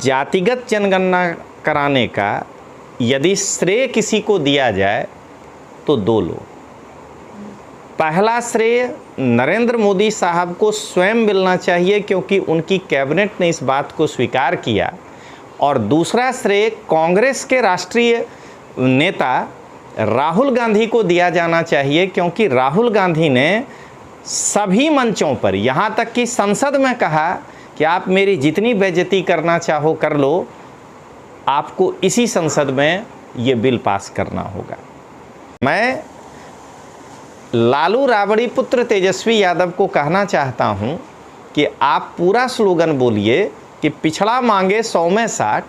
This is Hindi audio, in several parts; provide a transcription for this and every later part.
जातिगत जनगणना कराने का यदि श्रेय किसी को दिया जाए तो दो लोग। पहला श्रेय नरेंद्र मोदी साहब को स्वयं मिलना चाहिए क्योंकि उनकी कैबिनेट ने इस बात को स्वीकार किया, और दूसरा श्रेय कांग्रेस के राष्ट्रीय नेता राहुल गांधी को दिया जाना चाहिए क्योंकि राहुल गांधी ने सभी मंचों पर, यहाँ तक कि संसद में कहा कि आप मेरी जितनी बेइज्जती करना चाहो कर लो, आपको इसी संसद में ये बिल पास करना होगा। मैं लालू राबड़ी पुत्र तेजस्वी यादव को कहना चाहता हूं कि आप पूरा स्लोगन बोलिए कि पिछड़ा मांगे 100 में 60,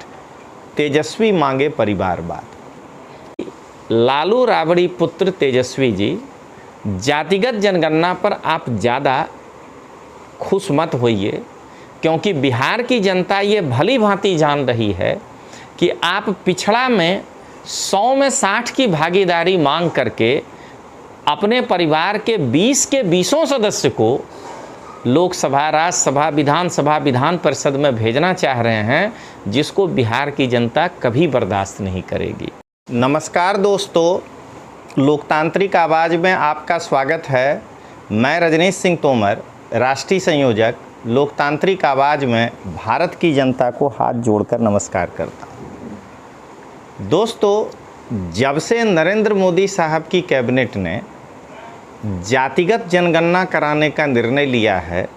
तेजस्वी मांगे परिवारवाद। लालू राबड़ी पुत्र तेजस्वी जी, जातिगत जनगणना पर आप ज़्यादा खुश मत होइए क्योंकि बिहार की जनता ये भली भांति जान रही है कि आप पिछड़ा में 100 में 60 की भागीदारी मांग करके अपने परिवार के 20 के 20 सदस्य को लोकसभा, राज्यसभा, विधानसभा, विधान परिषद में भेजना चाह रहे हैं, जिसको बिहार की जनता कभी बर्दाश्त नहीं करेगी। नमस्कार दोस्तों, लोकतांत्रिक आवाज़ में आपका स्वागत है। मैं रजनीश सिंह तोमर, राष्ट्रीय संयोजक, लोकतांत्रिक आवाज़ में भारत की जनता को हाथ जोड़कर नमस्कार करता हूँ। दोस्तों, जब से नरेंद्र मोदी साहब की कैबिनेट ने जातिगत जनगणना कराने का निर्णय लिया है,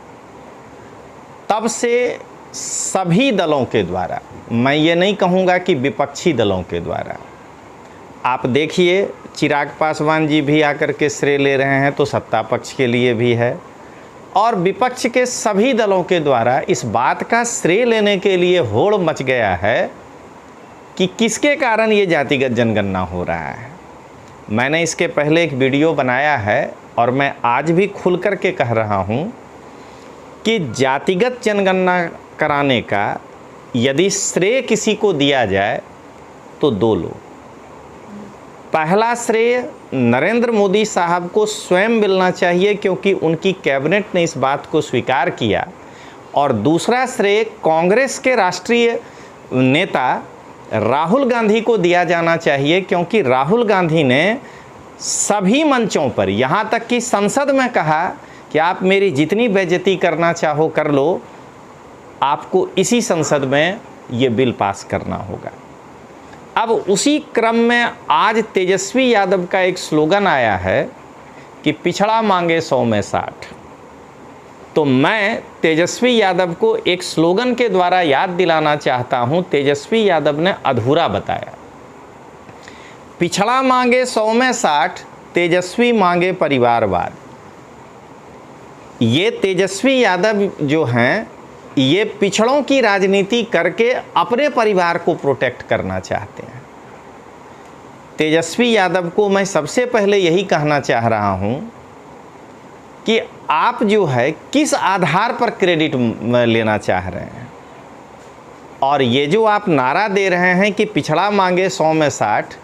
तब से सभी दलों के द्वारा, मैं ये नहीं कहूँगा कि विपक्षी दलों के द्वारा, आप देखिए चिराग पासवान जी भी आकर के श्रेय ले रहे हैं तो सत्ता पक्ष के लिए भी है, और विपक्ष के सभी दलों के द्वारा इस बात का श्रेय लेने के लिए होड़ मच गया है कि किसके कारण ये जातिगत जनगणना हो रहा है। मैंने इसके पहले एक वीडियो बनाया है और मैं आज भी खुल कर के कह रहा हूँ कि जातिगत जनगणना कराने का यदि श्रेय किसी को दिया जाए तो दो लोग। पहला श्रेय नरेंद्र मोदी साहब को स्वयं मिलना चाहिए क्योंकि उनकी कैबिनेट ने इस बात को स्वीकार किया, और दूसरा श्रेय कांग्रेस के राष्ट्रीय नेता राहुल गांधी को दिया जाना चाहिए क्योंकि राहुल गांधी ने सभी मंचों पर, यहाँ तक कि संसद में कहा कि आप मेरी जितनी बेइज्जती करना चाहो कर लो, आपको इसी संसद में ये बिल पास करना होगा। अब उसी क्रम में आज तेजस्वी यादव का एक स्लोगन आया है कि पिछड़ा मांगे 100 में 60। तो मैं तेजस्वी यादव को एक स्लोगन के द्वारा याद दिलाना चाहता हूं। तेजस्वी यादव ने अधूरा बताया, पिछड़ा मांगे 100 में 60, तेजस्वी मांगे परिवारवाद। ये तेजस्वी यादव जो हैं, ये पिछड़ों की राजनीति करके अपने परिवार को प्रोटेक्ट करना चाहते हैं। तेजस्वी यादव को मैं सबसे पहले यही कहना चाह रहा हूं कि आप जो है किस आधार पर क्रेडिट लेना चाह रहे हैं, और ये जो आप नारा दे रहे हैं कि पिछड़ा मांगे 100 में 60,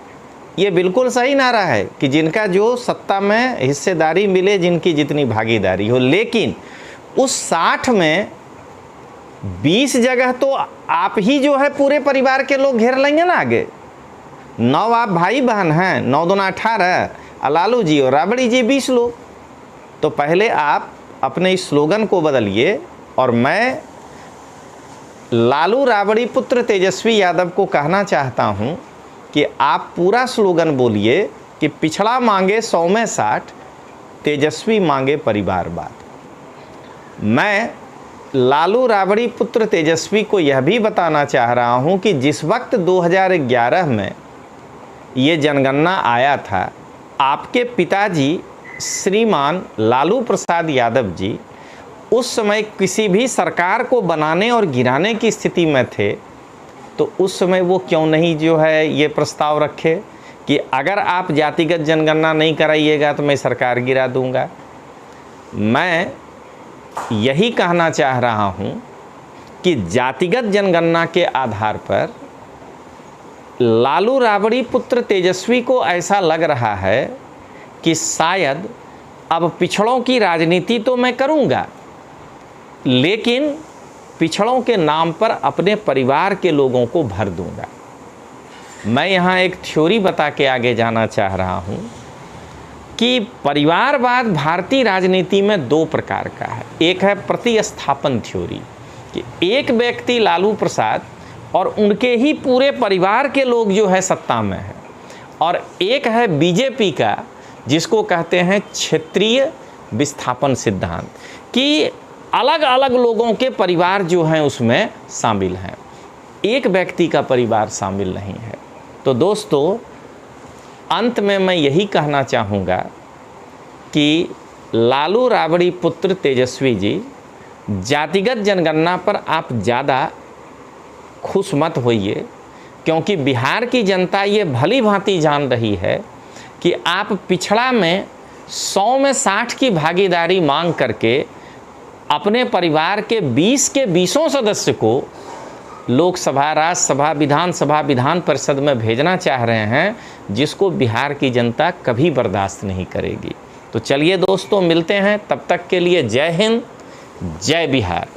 ये बिल्कुल सही नारा है कि जिनका जो सत्ता में हिस्सेदारी मिले, जिनकी जितनी भागीदारी हो, लेकिन उस 60 में 20 जगह तो आप ही जो है पूरे परिवार के लोग घेर लेंगे ना आगे। 9 आप भाई बहन हैं, 9 दूना 18, लालू जी और राबड़ी जी 20 लोग। तो पहले आप अपने इस स्लोगन को बदलिए, और मैं लालू राबड़ी पुत्र तेजस्वी यादव को कहना चाहता हूं कि आप पूरा स्लोगन बोलिए कि पिछड़ा मांगे 100 में 60, तेजस्वी मांगे परिवारवाद। मैं लालू राबड़ी पुत्र तेजस्वी को यह भी बताना चाह रहा हूं कि जिस वक्त 2011 में ये जनगणना आया था, आपके पिताजी श्रीमान लालू प्रसाद यादव जी उस समय किसी भी सरकार को बनाने और गिराने की स्थिति में थे, तो उस समय वो क्यों नहीं जो है ये प्रस्ताव रखे कि अगर आप जातिगत जनगणना नहीं कराइएगा तो मैं सरकार गिरा दूंगा। मैं यही कहना चाह रहा हूं कि जातिगत जनगणना के आधार पर लालू राबड़ी पुत्र तेजस्वी को ऐसा लग रहा है कि शायद अब पिछड़ों की राजनीति तो मैं करूंगा, लेकिन पिछड़ों के नाम पर अपने परिवार के लोगों को भर दूंगा। मैं यहाँ एक थ्योरी बता के आगे जाना चाह रहा हूँ कि परिवारवाद भारतीय राजनीति में दो प्रकार का है। एक है प्रतिस्थापन थ्योरी कि एक व्यक्ति लालू प्रसाद और उनके ही पूरे परिवार के लोग जो है सत्ता में है, और एक है बीजेपी का जिसको कहते हैं क्षेत्रीय विस्थापन सिद्धांत कि अलग अलग लोगों के परिवार जो हैं उसमें शामिल हैं, एक व्यक्ति का परिवार शामिल नहीं है। तो दोस्तों, अंत में मैं यही कहना चाहूँगा कि लालू राबड़ी पुत्र तेजस्वी जी, जातिगत जनगणना पर आप ज़्यादा खुश मत होइए, क्योंकि बिहार की जनता ये भली भांति जान रही है कि आप पिछड़ा में 100 में 60 की भागीदारी मांग करके अपने परिवार के 20 के 20 सदस्य को लोकसभा, राज्यसभा, विधानसभा, विधान परिषद में भेजना चाह रहे हैं, जिसको बिहार की जनता कभी बर्दाश्त नहीं करेगी। तो चलिए दोस्तों, मिलते हैं, तब तक के लिए जय हिंद, जय बिहार।